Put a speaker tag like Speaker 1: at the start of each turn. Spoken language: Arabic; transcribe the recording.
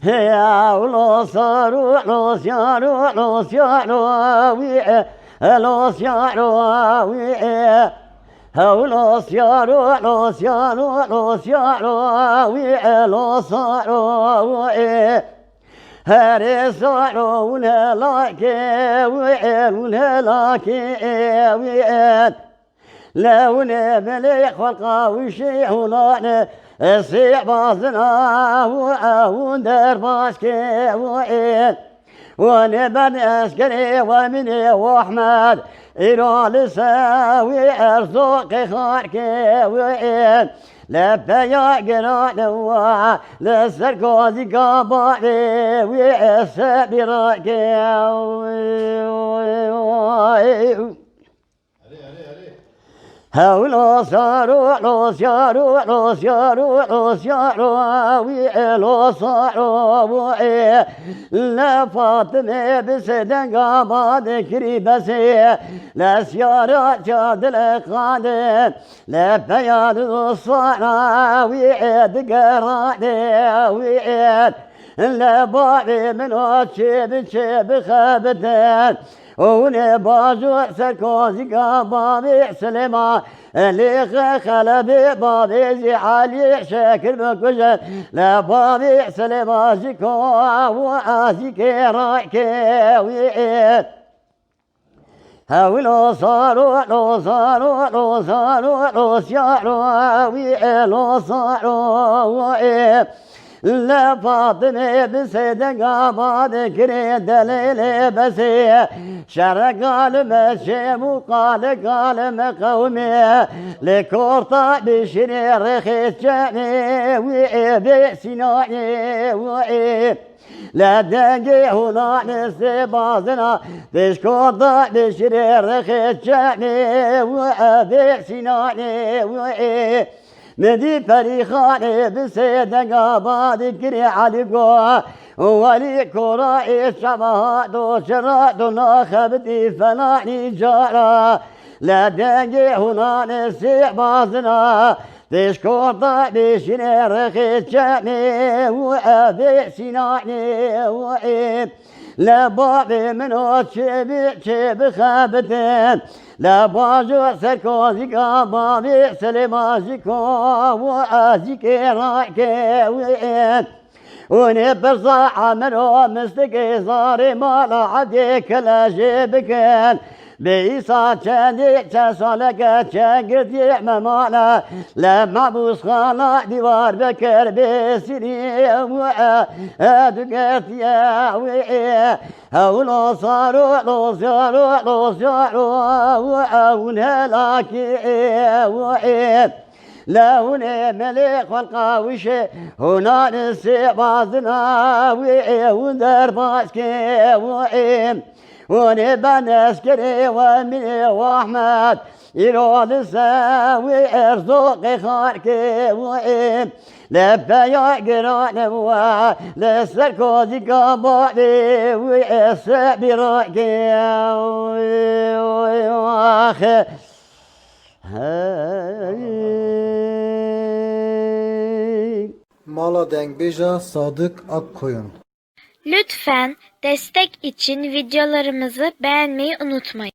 Speaker 1: يا ولو صاروا لو صاروا لو صاروا ويا لو صاروا ويا لو صاروا لو صاروا لو صاروا ويا لو صاروا ويا هاري صاروا ولا لاكي ويا ولا لاكي ويا لو نبلي خلقا وشي هنا السيع باصنا وندر باسكي وين ونبن اسكري ومني واحمد إلى لساوي ارزقي خاركي وين لبيا قران لسركوزي قابالي ويسابي راكي لو صاروا لو صاروا لو صاروا لو صاروا ويا لو صاروا ويا لا فاطمة بسدن قاما ذكري بسي لا سيارة جاد القادم لا بيان الصلاة ويا دقراني ويا لا بابي من وشيب شيب خابتين ونبازو سركوزي بابي سليمان اللي خلبي بابي زي علي شاكر بكوشن لا بابي سليمان زيكو وازيكي رايكي ويئت لو صاروا لو صاروا لو صاروا لو صاروا ويئت لو صاروا ويئت لا فاطمة بسيدة قاما ذكري دليل بسي شرق قال مشي وقال قال مقومي لكورطة بشري رخيص جاني وإبي سناني وإب لا دنجي هنا نسي بازنا بشكورطة بشري رخيص جاني وإبي سناني وإب ندي فريخاني بسيدة قابا ذكري عليكو ولي كورا شبهات وشرات ناخبتي فناني جارا لا دنجي هنا نسيع بازنا تشكورتا بشني رخيص جاني وأبي سناني وعيب لا بابي من شيب خابتين لا باجو سركوزي بابي سليمازيكو وازيكي رايكي وين ونبرزا عملو مستقي صاري مالا عديك لا جيبكين بيسا تشاندي تسالك تشاقرتي ممالا لما بوسخانا ديوار بكر بسري ادقرتي وعي لو صاروا لو صاروا لو صاروا ونهلاكي وعي لو ملك والقاوش هنا نسي بعضنا وعي وندر باسكي وعي ونبان اسكري ومني واحمد إلى لساوي ارزقي خاركي وعيب لبيا قران لسركوزي قابالي ويسابي راكي واخي
Speaker 2: Mala Dengbeja Sadık Akkoyun.
Speaker 3: Lütfen destek için videolarımızı beğenmeyi unutmayın.